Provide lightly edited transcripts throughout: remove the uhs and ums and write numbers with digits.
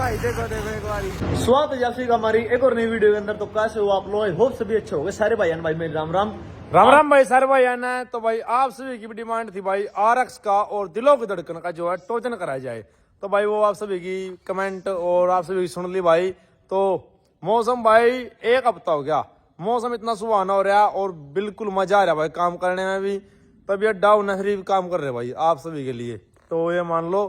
भाई देखो देखो एक बारी स्वागत है आप सभी का हमारी एक और नई वीडियो के अंदर। तो कैसे हो आप लोग? होप सभी अच्छे हो गए सारे भाई भाई मेरे राम राम राम राम भाई सारे भाई आना है। तो भाई आप सभी की भी डिमांड थी भाई RX का और दिलों की धड़कन का जो है टोचन कराया जाए। तो भाई वो आप सभी की कमेंट और आप सभी की सुन ली भाई। तो मौसम भाई एक हफ्ता हो गया, मौसम इतना सुहाना हो रहा है और बिल्कुल मजा आ रहा है भाई काम करने में भी। तबीयत डाउन है भी काम कर रहे भाई आप सभी के लिए। तो ये मान लो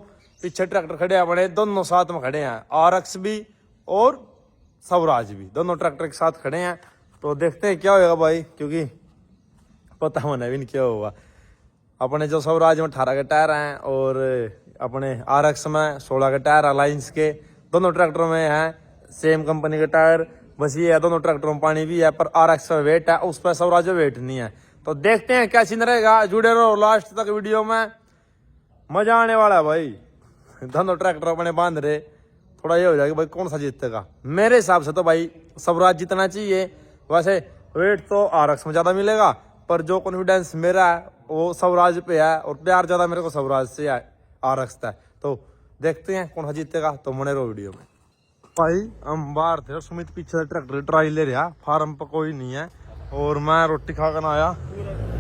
पीछे ट्रैक्टर खड़े हैं बड़े, दोनों साथ में खड़े हैं, RX भी और स्वराज भी, दोनों ट्रैक्टर के साथ खड़े हैं। तो देखते हैं क्या होगा भाई, क्योंकि पता होना भी नहीं क्या होगा। अपने जो स्वराज में 18 के टायर हैं और अपने RX में 16 के टायर अलायंस के, दोनों ट्रैक्टरों में हैं सेम कंपनी के टायर। बस ये है दोनों ट्रैक्टरों में पानी भी है, पर RX का वेट है, उस पर स्वराज में वेट नहीं है। तो देखते हैं क्या सीन रहेगा, जुड़े रहो लास्ट तक वीडियो में, मजा आने वाला है भाई। दोनों ट्रैक्टर अपने बांध रहे, थोड़ा ये हो जाएगा भाई कौन सा जीतेगा। मेरे हिसाब से तो भाई स्वराज जीतना चाहिए। वैसे वेट तो RX में ज्यादा मिलेगा, पर जो कॉन्फिडेंस मेरा है वो स्वराज पे है और प्यार ज्यादा मेरे को स्वराज से है RX का। तो देखते हैं कौन सा जीतेगा। तो मने रहो वीडियो में। भाई हम बाहर थे, सुमित पीछे ट्रैक्टर ट्राई ले रहा, फार्म पर कोई नहीं है और मैं रोटी खा कर आया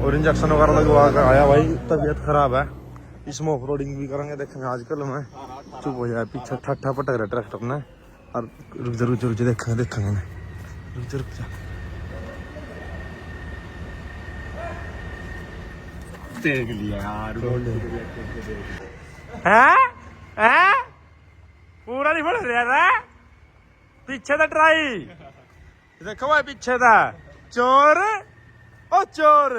और इंजेक्शन वगैरह लगवा कर आया भाई। तबीयत खराब है, इसमें ऑफ रोडिंग भी करेंगे, देखेंगे आजकल में। चुप हो जाए, पीछे ठट्ठा पटक रहा ट्रैक्टर ने। और रुक जा देखेंगे रुक जा देख लिया यार है पूरा नहीं बढ़ रहा है पीछे था ट्राई। देखो भाई पीछे था चोर, ओ चोर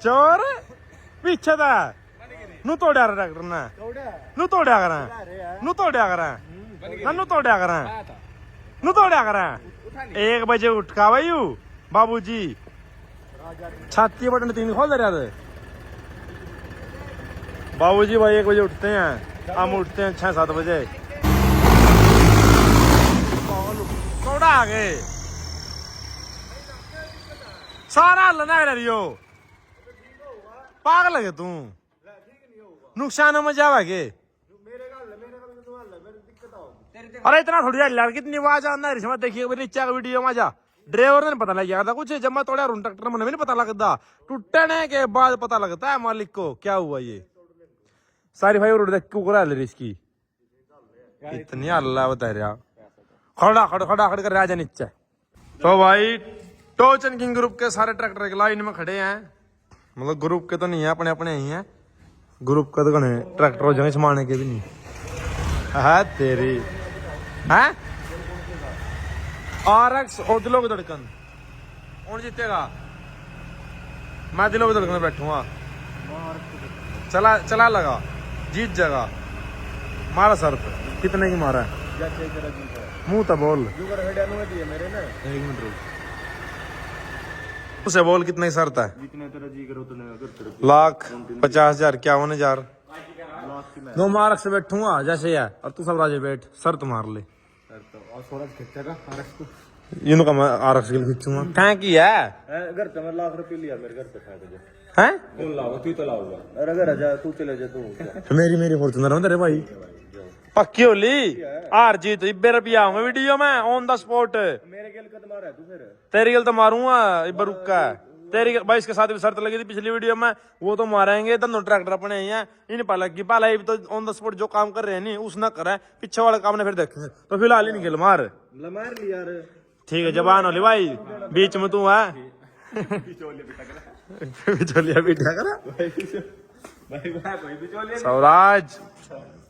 चोर पीछे था नू तोड़ा ट्रैक्टर ने, नू तोड़ा करा एक बजे उठ का भाई बाबूजी छाती बटन 3 खोल दे रहा थे बाबूजी। भाई 1 बजे उठते हैं, हम उठते हैं 6-7 बजे। थोड़ा आ गए सारा लना रहियो, पागल है तू, नुकसान में जावागे। अरे इतना थोड़ी यार, कितनी आवाज आना है देखिए नीचे का वीडियो में जा। ड्राइवर ने पता लग गया था कुछ, जब मैं थोड़ा ट्रैक्टर में नहीं पता लगता, टूटने के बाद पता लगता है मालिक को क्या हुआ। ये सारी भाई रोड देख करा ले इसकी इतनी अल्लाह बता रहा, खड़ा कर राजा नीचे। तो भाई टोचन किंग ग्रुप के सारे ट्रैक्टर एक लाइन में खड़े हैं, मतलब ग्रुप के तो नहीं है, अपने अपने ही हैं। ग्रुप का तो कने ट्रैक्टर हो जाएंगे, समाने के भी नहीं है तेरी है। RX और दिलों की धड़कन कौन जीतेगा? मैं दिलों की धड़कन में बैठूंगा। चला लगा जीत जाएगा। मारा सर पे कितने की मारा है मुंह तो बोल। 1 मिनट रुक, उसे बोल कितना ही शर्त है? 1,50,000 51,000 दो मार्क से बैठूंगा जैसे है, और तू सब राजे बैठ शर्त मार ले। यूं का मैं RX के लिए खींचूंगा। कहाँ की है घर पे? मैं ₹1,00,000 लिया मेरे घर पे है कौन लाओगा? तू तो लाऊंगा। अरे अगर जा तू चले जा तू मेरी फॉर्च्यूनर है तेरे भाई पक्की होली। हार जीत 20 रुपया आऊंगा वीडियो में ऑन द स्पॉट। मेरे गेल कद मारा है तू? फिर तेरी गेल तो मारूंगा रुका तेरी भाई। इसके साथ भी शर्त लगी थी पिछली वीडियो में, वो तो मारेंगे। दोनों ट्रैक्टर अपने ही हैं, इन पहले तो ऑन द स्पॉट जो काम कर रहे हैं नहीं उस ना करे, पीछे वाले काम ने फिर देखेंगे। तो फिलहाल ही नहीं गेल मार लिया। ठीक है जबान होली भाई, बीच में तू है स्वराज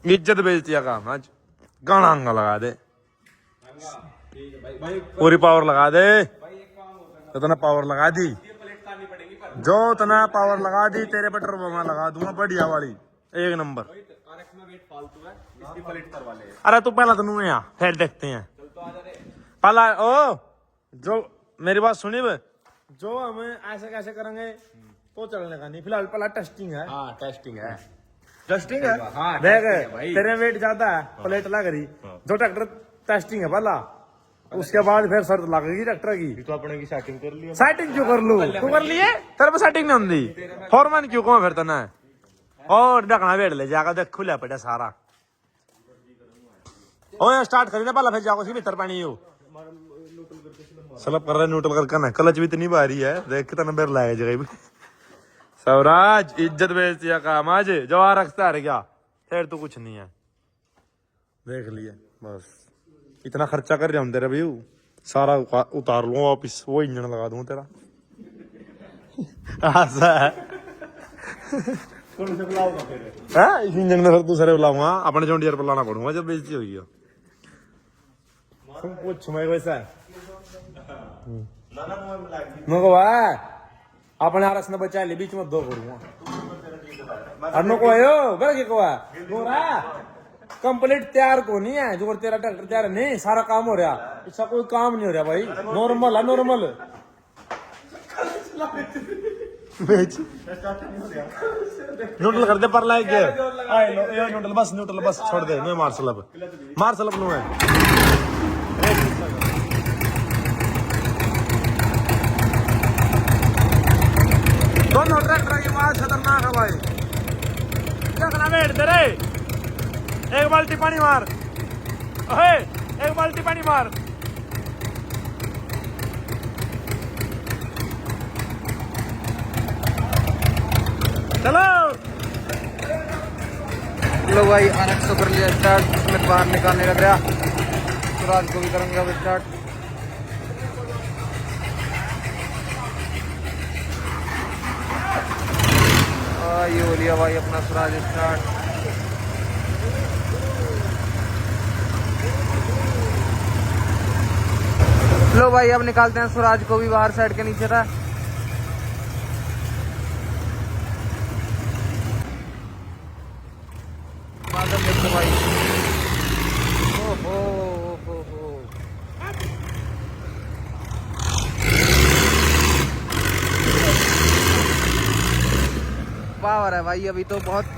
इज्जत बेचती है काम। आज गाना लगा दे, पूरी पावर लगा दे, इतना पावर लगा दी, जो इतना पावर लगा दी तेरे पेट्रोल में लगा दूंगा बढ़िया वाली 1 नंबर। अरे तू पहला तो है फिर देखते हैं। पहला ओ जो मेरी बात सुनी, जो हमें ऐसे कैसे करेंगे तो चलने का नहीं। फिलहाल पहला टेस्टिंग है। टेस्टिंग है देख तेरे वेट ज्यादा है, प्लेट लग रही जो ट्रैक्टर टेस्टिंग है पहला, उसके बाद फिर शर्त लगेगी ट्रैक्टर की। तो अपने की सेटिंग कर लिया। सेटिंग क्यों कर लू? तू कर लिए तेरे पे सेटिंग नहीं होती, फॉरमैन क्यों कौन फिर तना और ढकना वेट ले जाकर देख खुला पड़ा सारा ओए स्टार्ट करी ना पहला फिर जाओ भीतर पानी हो स्लब कर रहा है न्यूट्रल करके ना क्लच भी इतनी भारी है देख कितना बेर लाया जगह भी स्वराज इज्जत बेचती है काम आज जो आ रखता है क्या फिर तो कुछ नहीं है देख लिया बस इतना खर्चा कर रहा हूँ तेरा भैया सारा उतार लूँ वापिस वो इंजन लगा दूँ तेरा ऐसा है इस इंजन में फिर दूसरे बुलाऊंगा अपने जोंडियर पर लाना पड़ूंगा जब बेइज्जती होगी कुछ मैं वैसा अपने आरस ने बचा ले बीच में दो करूंगा अन्नो को आयो बड़ा को कंप्लीट तैयार को नहीं है जो तेरा ट्रैक्टर तैयार नहीं सारा काम हो रहा इसका कोई काम नहीं हो रहा भाई नॉर्मल है नॉर्मल न्यूट्रल कर दे पर लाइक न्यूट्रल बस छोड़ दे मैं मार सलब लू है दोनों ट्रैक्टर की आवाज खतरनाक है भाई क्या करना बैठ दे रे एक बाल्टी पानी मार ओए एक बाल्टी पानी मार चलो लो भाई RX कर लिया स्टार्ट इसमें बाहर निकालने लग रहा सुराज को भी करेंगे अब स्टार्ट ये हो लिया भाई अपना सुराज स्टार्ट लो भाई अब निकालते हैं सुराज को भी बाहर साइड के नीचे था बादल देखो भाई ओहो पावर है भाई अभी तो बहुत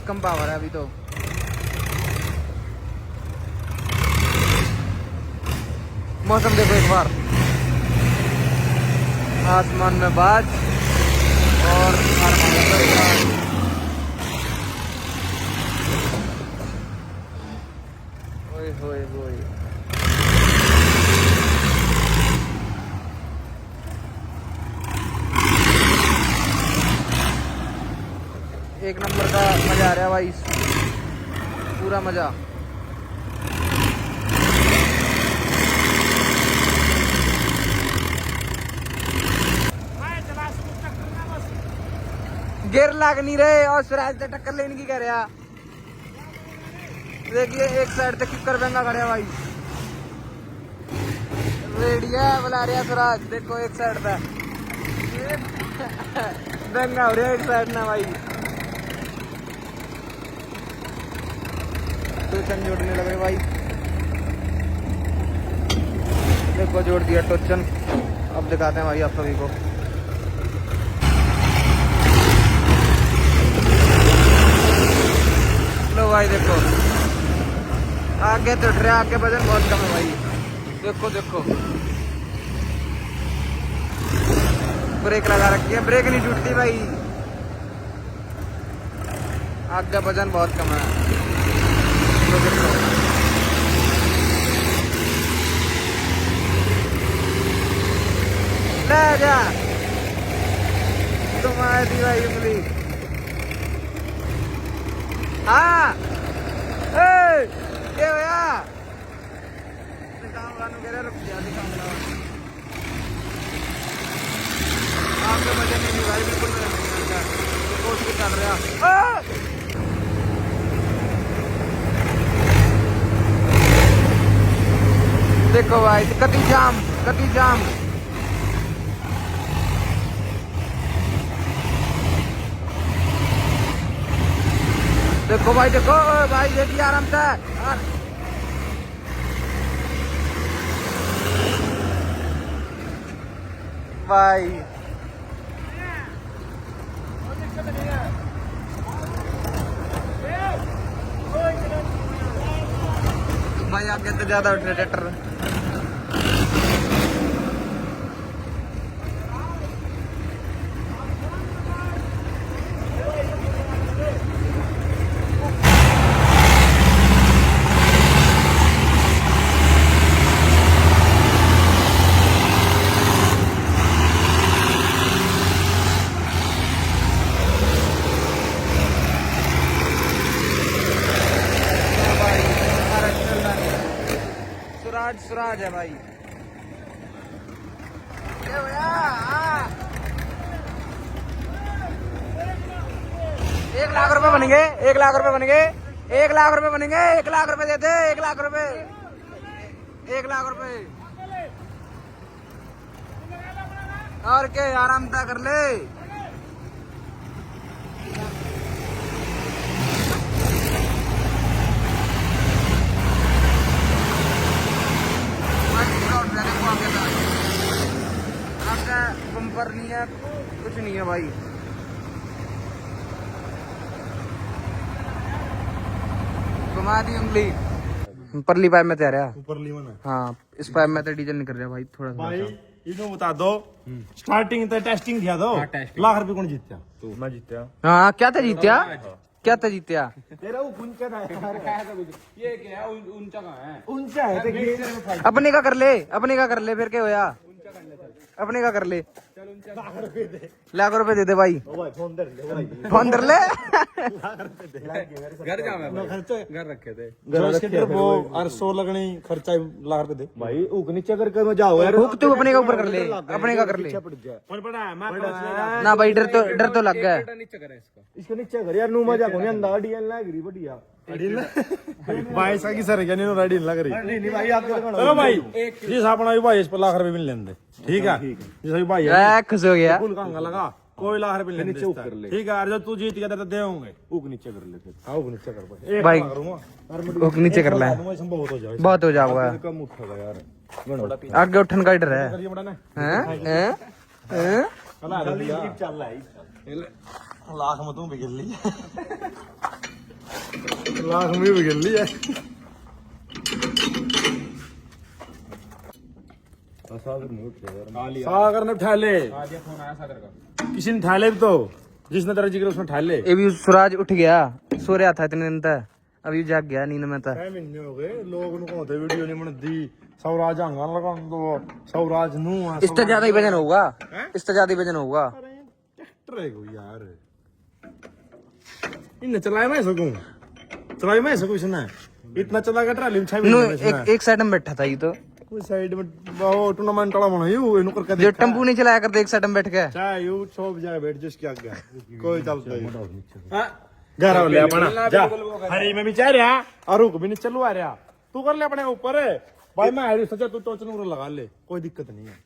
कम पावर है अभी तो मौसम देखो एक बार आसमान में बाज और ओए होए होए एक नंबर का मजा आ रहा है भाई पूरा मजा गियर लाग नहीं रहे और स्वराज से टक्कर लेने की कह रहा देखिए एक साइड तक किकर बेंगा खड़े भाई रेडिया बुला रहा स्वराज देखो एक साइड पे बेंगा हो रहा एक साइड ना भाई टोचन जोड़ने लगे भाई देखो जोड़ दिया टोचन अब दिखाते हैं भाई आप सभी को लो भाई देखो आगे तो उठ रहा आगे वजन बहुत कम है भाई देखो देखो ब्रेक लगा रखी है ब्रेक नहीं टूटती भाई आगे वजन बहुत कम है तो देखो ले जा तुम आए थी भाई उंगली हाँ ये भैया काम वालों कह रहे रुक जा काम आपके मजे नहीं भाई बिल्कुल कोशिश कर रहा देखो भाई कति जाम देखो भाई देखो भाई देखिए आराम से भाई भाई आगे तो ज्यादा उठ रहे ट्रैक्टर है भाई। एक लाख रुपए बनेंगे, 1 लाख रुपए बनेंगे, 1 लाख रुपए बनेंगे, 1 लाख रुपए देते, 1 लाख रुपए, 1 लाख रुपए। और के आराम ता कर ले। आपका बम्पर नहीं है, कुछ नहीं है भाई। घुमा दी उंगली परली पाइप में तैयार है। ऊपर लीवन है हाँ, इस पाइप में तो डीजल निकल रहा है भाई थोड़ा भाई। सा। इनको बता दो, स्टार्टिंग तो टेस्टिंग दिया दो, लाख रुपए कौन जीतया? तू। मैं जीतया। हाँ, क्या था जीत्या, क्या था जीत्या? तेरा वो ऊंचा था ये क्या है, ऊंचा कहाँ है? ऊंचा है तो ये अपने का कर ले, अपने का कर ले, फिर क्या होया? अपने का कर ले। लाख रुपए दे दे भाई। फोन दे ले भाई, फोन कर ले। घर जा मैं घर रखे थे वो और 100 लगनी खर्चा लाख रुपए दे भाई। ऊक नीचे करके मैं जाओ यार। हुक तू अपने का ऊपर कर ले, अपने का कर ले। कौन पड़ा है? मैं ना भाई, डर तो लग गया। नीचे करें इसका। इसको नीचे कर यार, नु मजा को नहीं अंदा डीएल लग रही बढ़िया। भाई इसका की सर क्या नहीं रेडी लग रही। नहीं भाई आप चलो भाई, जिस अपना भी भाई इस पर लाख रुपए मिल लेंगे, ठीक है? जिस भी भाई है खुश हो गया। फुल कांगा लगा, कोई लाख रुपए नीचे ऊपर ले, ठीक है? और जब तू जीत गया तो दे होंगे। ऊक नीचे कर ले फिर। हां ऊक नीचे कर भाई, करूंगा हुक नीचे कर ले, बहुत हो जाए, बहुत हो जाएगा। कम उठेगा यार। आगे उठन का ही डर है। करिए बड़ा ना, हैं? हैं? चल रहा है लाख में तू बिगड़ ली, लाख में बिगड़ ली है। सागर ने उठा ले, फोन आया सागर का। किसी ने उठा ले भी तो, जिसने तेरा जिक्र उसने उठा ले। ये भी सूरज उठ गया, सो रहा था इतने दिन तक, अभी जाग गया नींद में था। 6 महीने हो गए लोग उनको होते वीडियो नहीं बन दी। सौराज हंगा लगा दो, सौराज नू इससे ज्यादा ही वजन होगा, इससे ज्यादा ही वजन होगा। ट्रैक्टर है कोई यार, इन्हें चलाया मैं सकूं, चलाया मैं सकूं इसने इतना चला के ट्राली में 6 नो, महीने एक साइड में बैठा था ये तो, कोई साइड में वो टूर्नामेंट वाला बना यू इनु करके जो टेम्पू नहीं चलाया करते एक साइड में बैठ के। चाहे यू 100 जगह बैठ जिसके आगे कोई चलता है। घर ले अपना जा, हरी में भी चाह रहा और रुक भी नहीं चलू आ रहा, तू कर ले अपने ऊपर भाई। मैं हरी सोचा तू टोचन उर लगा ले, कोई दिक्कत नहीं है।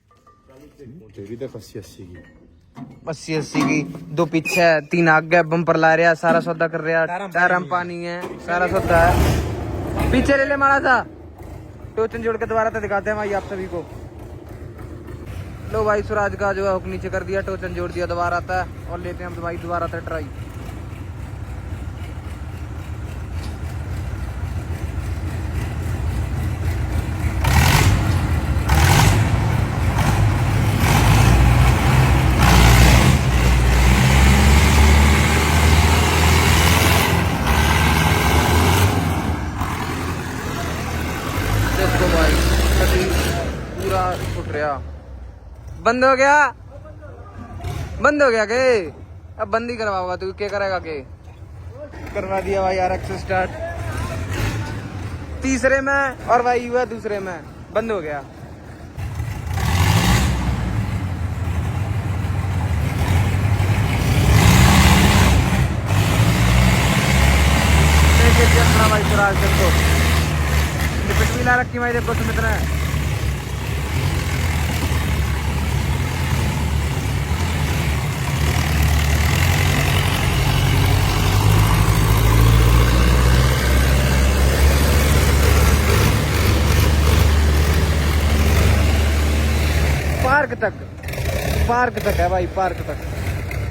तेरी देख 80 की 80 की, 2 पीछे 3 आगे, बम्पर ला रहा, सारा सौदा कर रहा, टायरम पानी है, सारा सौदा है। पीछे ले ले मारा था, टोचन जोड़ के दोबारा तो दिखाते हैं भाई आप सभी को। लो भाई, सूरज का जो है हुक नीचे कर दिया, टोचन जोड़ दिया, दोबारा आता है और लेते हैं हम भाई दोबारा था ट्राई। देखो भाई, अभी पूरा फुट रहा, बंद हो गया, बंद हो गया के? अब बंद ही करवाओगा तू, क्या करेगा के? करवा दिया भाई RX स्टार्ट, तीसरे में, और भाई हुआ दूसरे में, बंद हो गया। भाई सूरज देखो, लिपिट भी ला रखी भाई, देखो तुम इतना पार्क तक है भाई, पार्क तक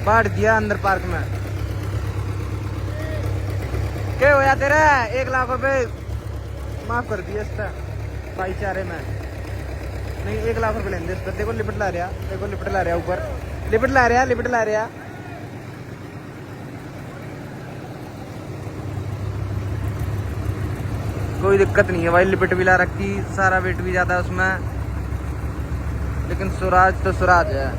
बांट दिया अंदर पार्क में। क्या होया तेरा? 1 लाख रुपए माफ कर दिया इसका भाईचारे में, नहीं 1 लाख रुपए लेंगे इसका। देखो लिपट ला रहा, देखो लिपट ला रहा, ऊपर लिपट ला रहा, लिपट ला रहा। कोई दिक्कत नहीं है भाई, लिपट भी ला रखी, सारा वेट भी ज्यादा है उसमें, लेकिन सूरज तो सूरज है।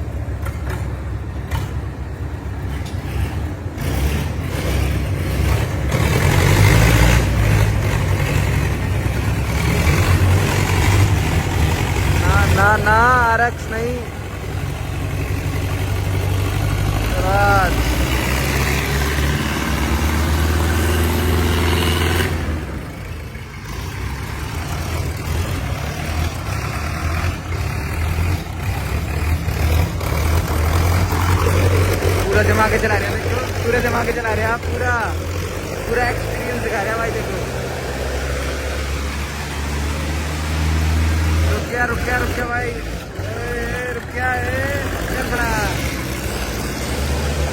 ना ना RX नहीं, स्वराज। पूरा जमा के चला रहे हैं, देखो पूरा जमा के चला रहे हैं आप, पूरा पूरा एक्सपीरियंस दिखा रहे हैं भाई। देखो रुक गया भाई, रुक गया चल पड़ा,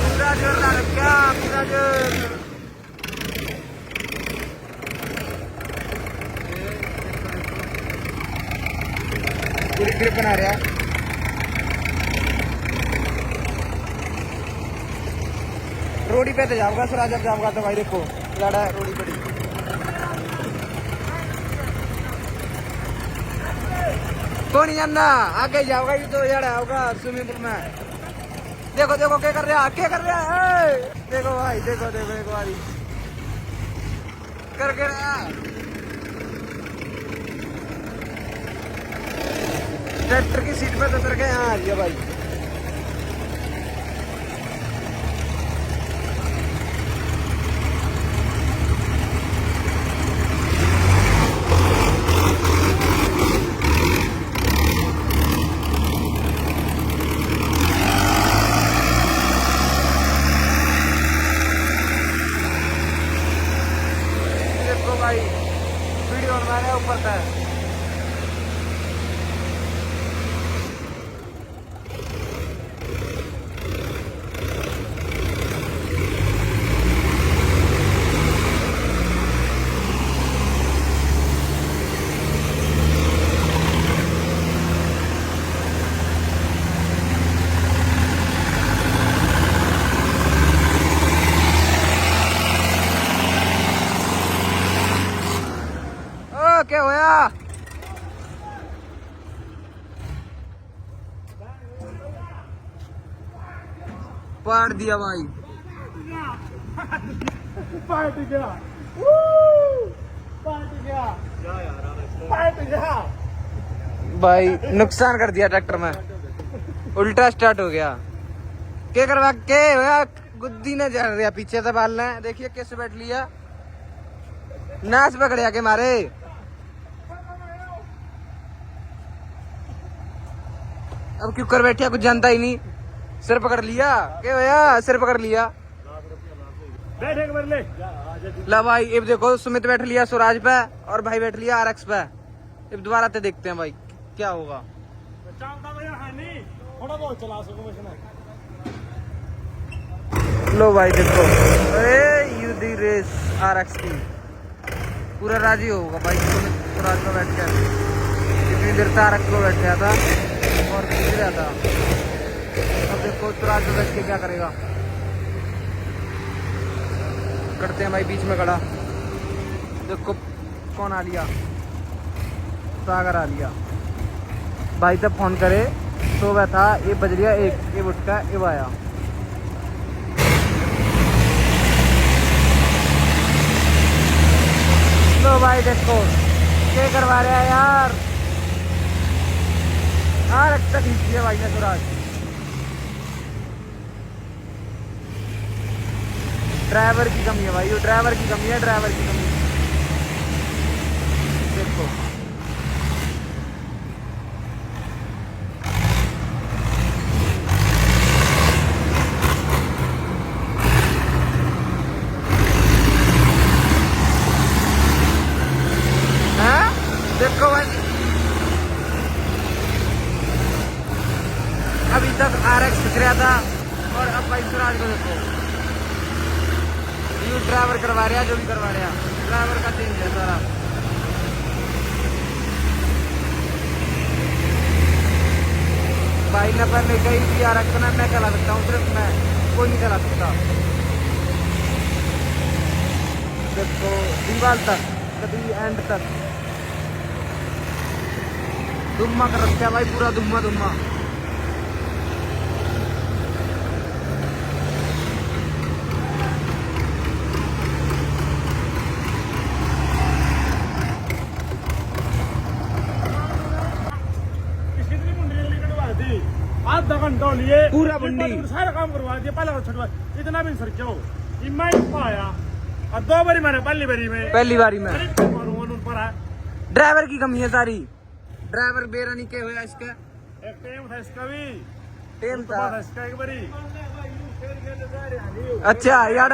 पूरा जोरदार रुक गया, पूरा जोर। पूरी ट्रिप बना रहा है। रोडी पे तो जाऊंगा स्वराज, जब जाऊंगा तो भाई देखो गाड़ा रोडी पड़ी। तो नहीं जानना, आगे जाओगा ये तो यार होगा स्विमिंग पूल में। देखो देखो क्या कर रहा है, देखो भाई, देखो देखो एक बारी करके ट्रैक्टर की सीट पे तो उतर के यहाँ आ गया भाई। भाई वीडियो बनाने ऊपर था। क्या होया? पाट दिया भाई, पाट गया, भाई नुकसान कर दिया ट्रैक्टर में, उल्टा स्टार्ट हो गया। क्या करवा के होया? गुद्दी ने चल रहा पीछे से बाल ने, देखिए कैसे बैठ लिया, नाच पकड़िया के मारे। अब क्यों कर बैठे, कुछ जानता ही नहीं, सिर पकड़ लिया। क्या होया? सिर पकड़ लिया। ला भाई अब देखो, सुमित बैठ लिया स्वराज पे और भाई बैठ लिया RX पे। अब दोबारा ते देखते हैं भाई क्या होगा। लो भाई देखो, अरे यूदी रेस RX की, पूरा राजी होगा भाई सुमित स्वराज पे बैठ के। कितनी देर से RX पे बैठ गया था और खींच रहा था। अब देखो स्वराज पे बैठ के क्या करेगा। करते हैं भाई, बीच में खड़ा देखो कौन आ लिया, सागर आ लिया भाई। तब फोन करे तो वह था, ये बज गया 1, ये उठ का ये आया। लो भाई देखो क्या करवा रहा है यार, रखता खींच दिया भाई ने स्वराज। ड्राइवर की कमी है भाई, वो ड्राइवर की कमी है, ड्राइवर की कमी। देखो देखो भाई, अभी तक RX खिंच रहा था और अब भाई स्वराज को देखो, ये ड्राइवर करवा रहा, जो भी करवा रहा, ड्राइवर का चेंज है सारा। भाई ने पहले कहीं भी RX में मैं चला सकता हूँ, सिर्फ मैं, कोई नहीं चला सकता। देखो दीवार तक, कभी एंड तक दुम्मा कर रखा है भाई, पूरा दुम्मा दुम्मा। बंदा लिए पूरा बंडी। सारा काम करवा दिया पहले छुटवा इतना भी सर क्यों मैं पाया और 2 बारी मैंने पहली बारी में मारूंगा उन पर है ड्राइवर की कमी है सारी ड्राइवर बेरानी के हुआ इसका एक टाइम था इसका भी टेम तो था बात है इसका एक बारी अच्छा यार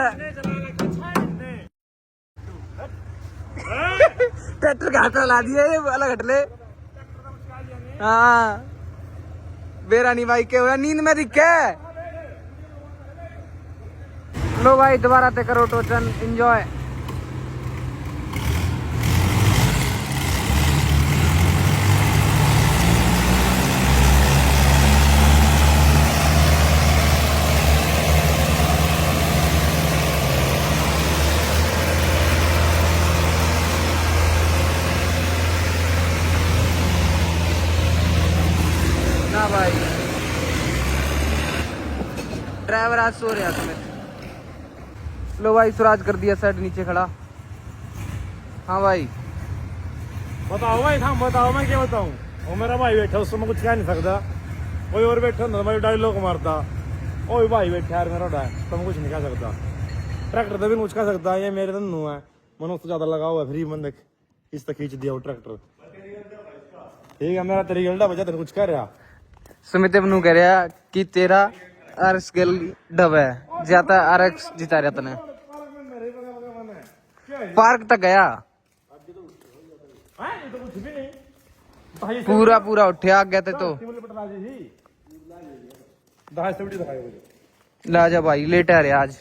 ट्रैक्टर का हाथ ला दिया ये अलग हटले हाँ बेरानी भाई के हुआ नींद में दिखे लो भाई दोबारा ते करो टोचन एंजॉय ना भाई ड्राइवर आज सो रहा तुम्हें लो भाई सुराज कर दिया साइड नीचे खड़ा हाँ भाई बताओ भाई था बताओ मैं क्या बताऊं वो मेरा भाई बैठा उसको मैं कुछ कह नहीं सकता कोई और बैठा ना मैं डायलॉग मारता ओ भाई बैठा यार मेरा डा तो मैं कुछ नहीं कह सकता ट्रैक्टर तो भी कुछ कह सकता ये मेरे धनु है मैंने उससे ज्यादा लगा हुआ है फ्री बंद इस तक खींच दिया वो ट्रैक्टर ठीक है मेरा तेरी गलडा बजा तेरे कुछ कह रहा सुमित बनु कह रहा कि तेरा आरएक्स गल डब है ज्यादा आरएक्स जिता रहा तने पार्क तक गया पूरा पूरा उठे आ गया थे तो ला जा भाई लेट आ रहे आज